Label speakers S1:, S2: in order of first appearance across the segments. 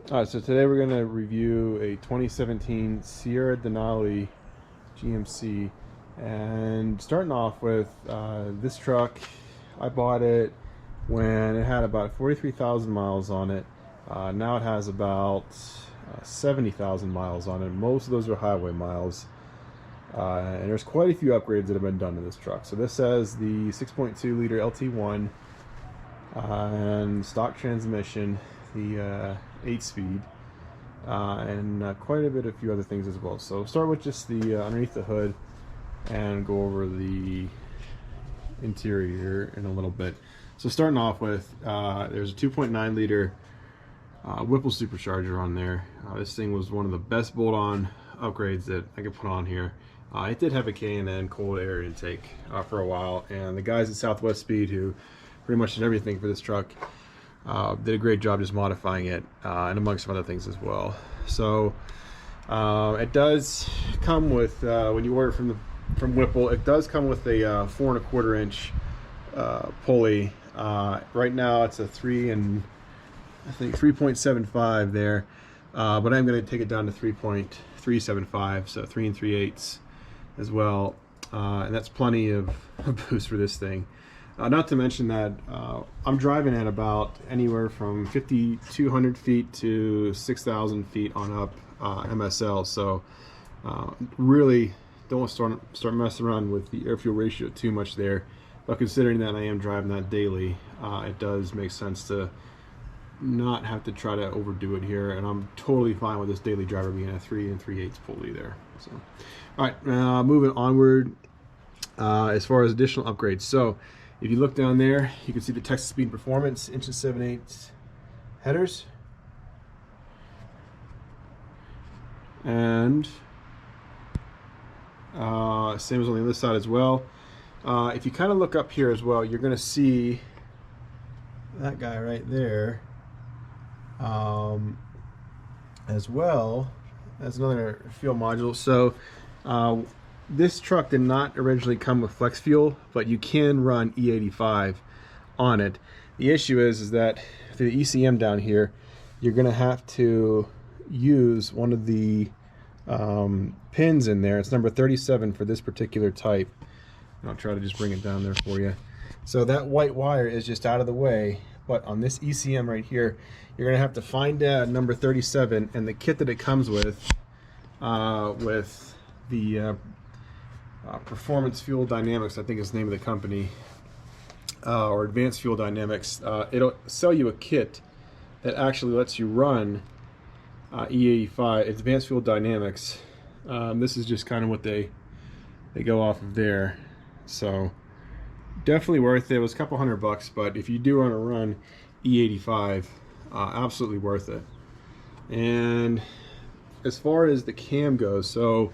S1: All right, so today we're going to review a 2017 Sierra Denali GMC, and starting off with this truck. I bought it when it had about 43,000 miles on it. Now it has about 70,000 miles on it. Most of those are highway miles, and there's quite a few upgrades that have been done to this truck. So this has the 6.2 liter LT1 and stock transmission, the 8-speed, and quite a bit of few other things as well. So start with just the underneath the hood and go over the interior in a little bit. So starting off with, there's a 2.9 liter Whipple Supercharger on there. This thing was one of the best bolt-on upgrades that I could put on here. It did have a K&N cold air intake for a while, and the guys at Southwest Speed, who pretty much did everything for this truck, did a great job just modifying it, and amongst some other things as well. So it does come with, when you order from Whipple, it does come with a 4¼ inch pulley. Right now it's a 3.75 there, but I'm going to take it down to 3.375, so 3 3/8 as well, and that's plenty of boost for this thing. Not to mention that I'm driving at about anywhere from 5,200 feet to 6,000 feet on up MSL, so really don't want to start messing around with the air-fuel ratio too much there. But considering that I am driving that daily, it does make sense to not have to try to overdo it here, and I'm totally fine with this daily driver being a 3 3/8 pulley there. So, all right, moving onward. As far as additional upgrades, so if you look down there, you can see the Texas Speed Performance 1 7/8 headers, and same as on the other side as well. If you kind of look up here as well, you're going to see that guy right there, as well as another fuel module. So this truck did not originally come with flex fuel, but you can run E85 on it. The issue is that for the ECM down here, you're going to have to use one of the pins in there. It's number 37 for this particular type. And I'll try to just bring it down there for you. So that white wire is just out of the way, but on this ECM right here, you're going to have to find number 37, and the kit that it comes with the Performance Fuel Dynamics, I think is the name of the company, or Advanced Fuel Dynamics. It'll sell you a kit that actually lets you run E85. It's Advanced Fuel Dynamics. This is just kind of what they go off of there. So definitely worth it. It was a couple $100, but if you do want to run E85, absolutely worth it. And as far as the cam goes, so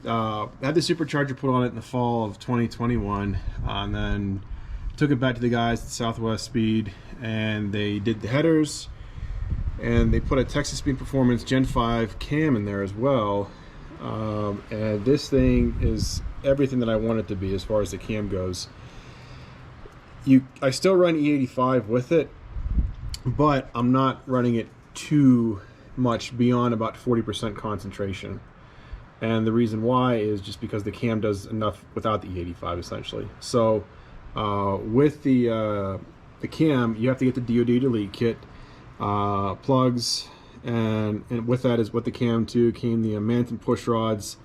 S1: I had the supercharger put on it in the fall of 2021, and then took it back to the guys at Southwest Speed, and they did the headers, and they put a Texas Speed Performance Gen 5 cam in there as well. And this thing is everything that I want it to be as far as the cam goes. I still run E85 with it, but I'm not running it too much beyond about 40% concentration. And the reason why is just because the cam does enough without the E85 essentially. So with the cam, you have to get the DoD delete kit, plugs, and with that is what the cam too came the Manton push rods,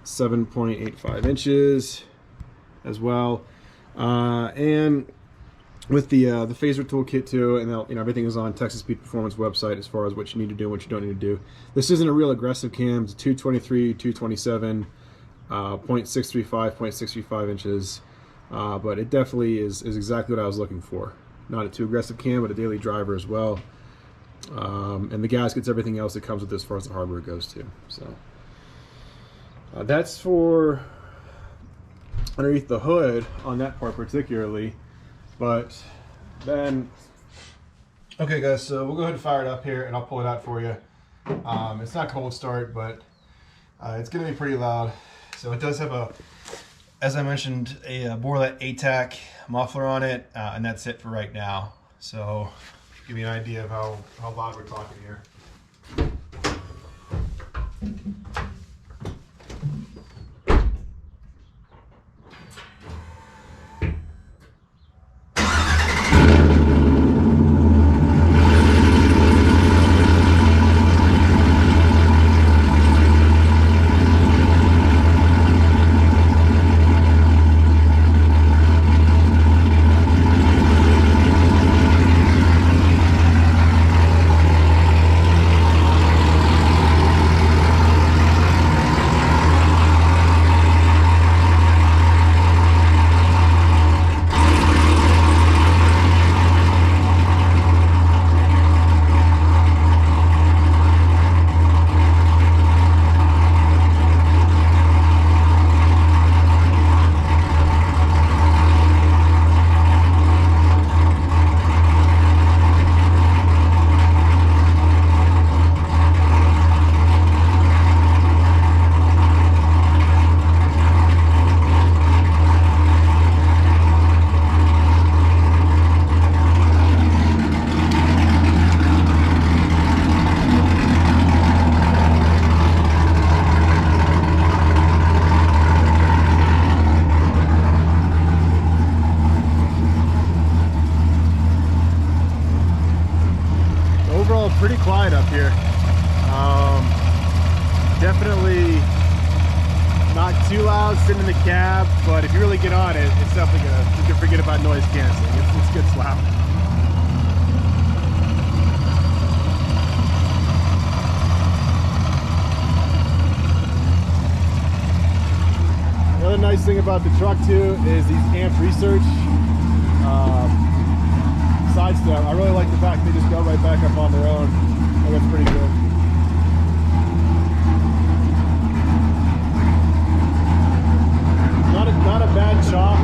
S1: 7.85 inches as well, and with the phaser toolkit too, and everything is on Texas Speed Performance website as far as what you need to do and what you don't need to do. This isn't a real aggressive cam. It's 223, 227, 0.635, 0.635 inches, but it definitely is exactly what I was looking for. Not a too aggressive cam, but a daily driver as well. And the gaskets, everything else that comes with this as far as the hardware goes too. So that's for underneath the hood on that part particularly. But then, okay guys, so we'll go ahead and fire it up here, and I'll pull it out for you. It's not cold start, but it's going to be pretty loud. So it does have a, as I mentioned, a Borla ATAK muffler on it, and that's it for right now. So give you an idea of how loud we're talking here. Well, pretty quiet up here. Definitely not too loud sitting in the cab, but if you really get on it, it's definitely you can forget about noise canceling. It's good loud. Another nice thing about the truck too is these amp research side step. I really like the fact they just go right back up on their own. I think that's pretty good. Not a bad chop.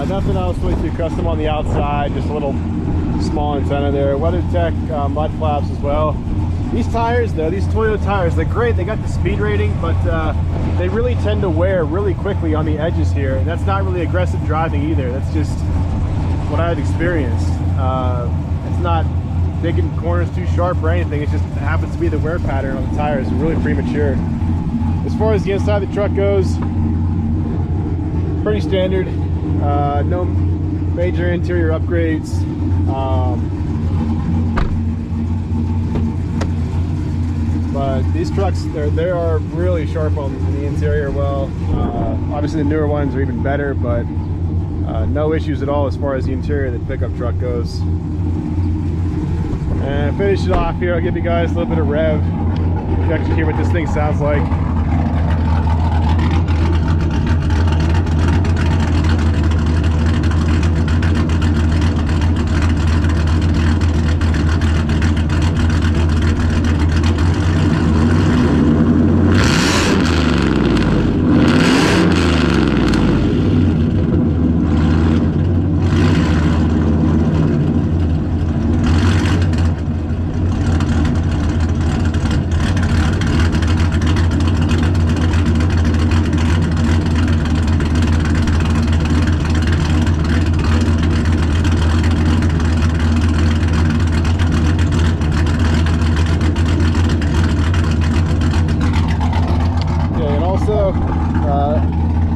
S1: Nothing else really too custom on the outside, just a little small antenna there. WeatherTech mud flaps as well. These tires though, these Toyota tires, they're great. They got the speed rating, but they really tend to wear really quickly on the edges here. And that's not really aggressive driving either. That's just what I had experienced. It's not digging corners too sharp or anything. It just happens to be the wear pattern on the tires. It's really premature. As far as the inside of the truck goes, pretty standard. No major interior upgrades. But these trucks, they are really sharp on the interior. Well, obviously the newer ones are even better, but no issues at all as far as the interior of the pickup truck goes. And finish it off here, I'll give you guys a little bit of rev. You can actually hear what this thing sounds like.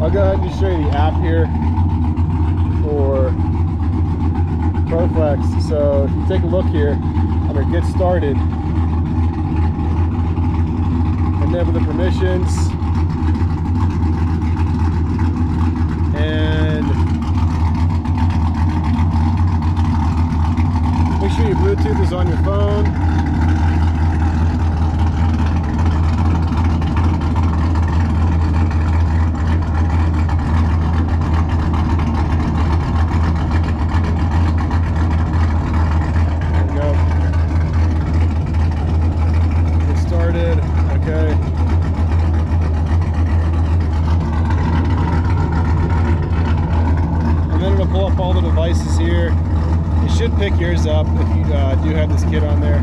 S1: I'll go ahead and just show you the app here for ProFlex. So if you take a look here under Get Started, enable the permissions, and make sure your Bluetooth is on your phone. All the devices here. It should pick yours up if you do have this kit on there.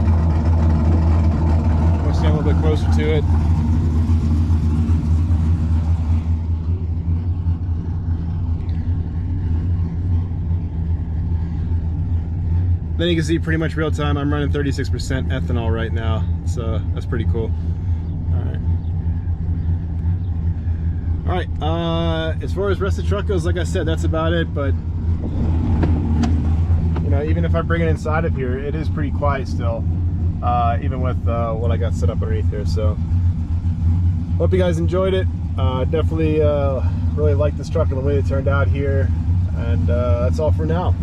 S1: I'll stand a little bit closer to it. Then you can see pretty much real time. I'm running 36% ethanol right now, so that's pretty cool. All right, as far as rest of the truck goes, like I said, that's about it. But you know, even if I bring it inside of here, it is pretty quiet still, even with what I got set up underneath here. So hope you guys enjoyed it. Definitely really like this truck and the way it turned out here. And that's all for now.